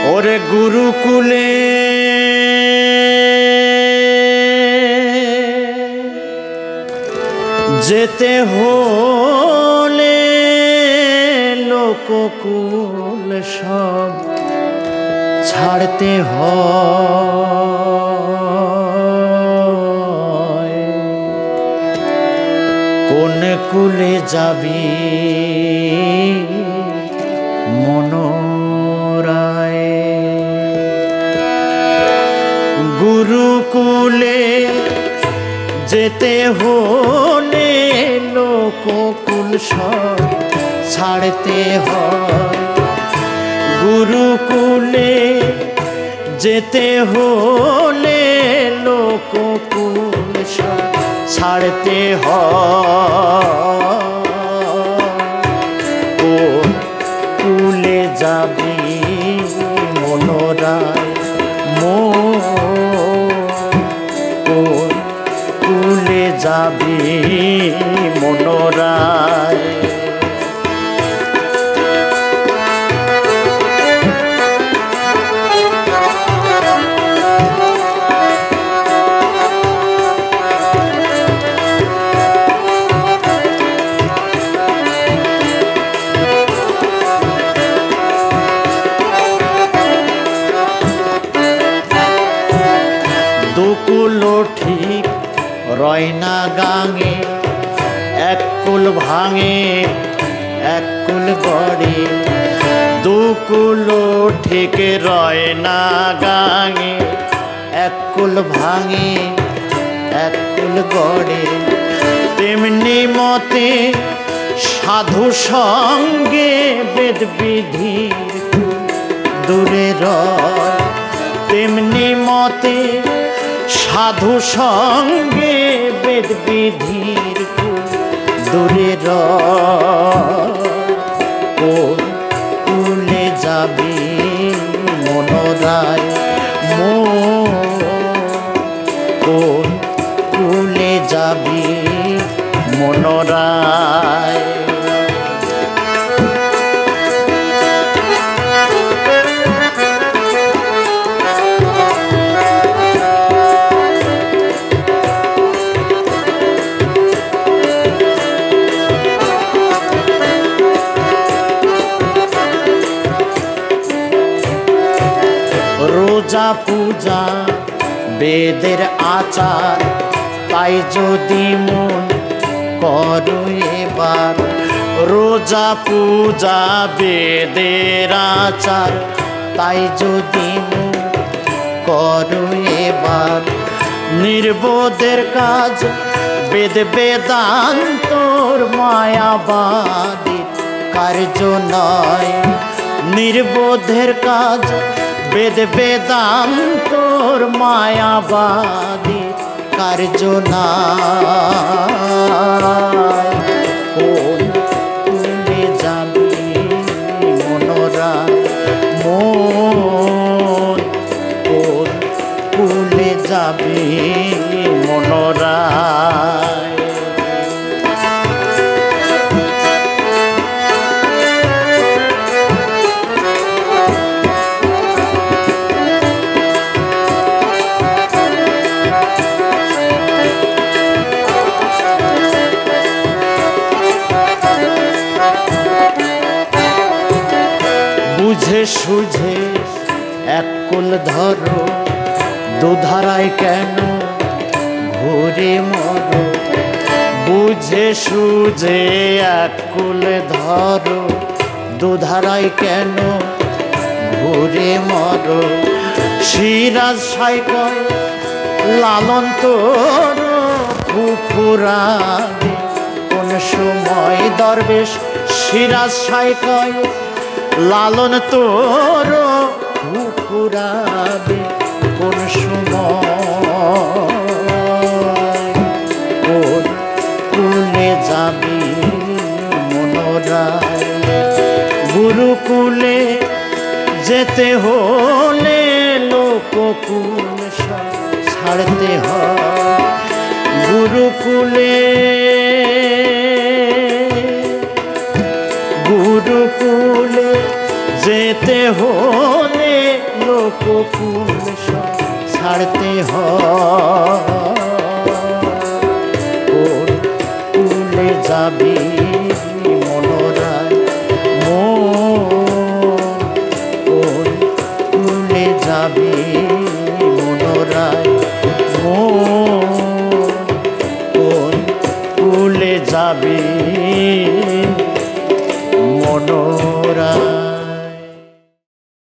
ওরে গুরুকুলে যেতে হলে লোককুল সব ছাড়তে হয়। কোন কুলে যাবি মনোরায়? গুরুকুলে যেতে হলে লোককুল সব ছাড়তে হয়। গুরুকুলে যেতে হলে লোককুল সব ছাড়তে হয়। কোন কুলে যাবি মনোরায়? কোন কুলে যাবি মনোরায়? দুকুল ঠিক রয়না গাঙে, এক কুল ভাঙে এক কুল গড়ে। দুকুল ঠিক রয়না গাঙে, এক কুল ভাঙে এক কুল গড়ে। তেমনি মতে সাধু সঙ্গে বেদ বিধির দূরে রয়। তেমনি মতে সাধু সঙ্গে বেদ বিধির দূরে রয়। কোন কুলে যাবি মনোরায়? কোন কুলে যাবি মনোরায়? রোজা পূজা বেদের আচার, তাই যদি মন করো এবার। রোজা পূজা বেদের আচার, তাই যদি মন করো এবার। নির্বোধের কাজ বেদ বেদান্তর মায়াবাদী কার্য নয়। নির্বোধের কাজ বেদ বেদান্তর মায়াবাদী কার্য নয়। কোন কুলে যাবি মনোরায়? কোন কুলে যাবি মনোরায়? বুঝে সুঝে এক কুল ধরো, দুধারায় কেন ঘুরে মরো? বুঝে সুঝে এক কুল ধরো, দুধারায় কেন ঘুরে মরো? সিরাজ সাই কয় লালন তোর ফুফুরাবে কোন সময় দরবেশ? সিরাজ সাই কয় লালন তোর ফুফুরাবে কোন সময়? কোন কুলে যাবি মনোরায়? গুরুকুলে যেতে হলে লোককুল সব ছাড়তে হয়। গুরুকুলে যেতে হলে লোককুল সব ছাড়তে হয়। কোন কুলে যাবি মনোরায় কোন কুলে যাবি মনোরায় কোন কুলে যাবি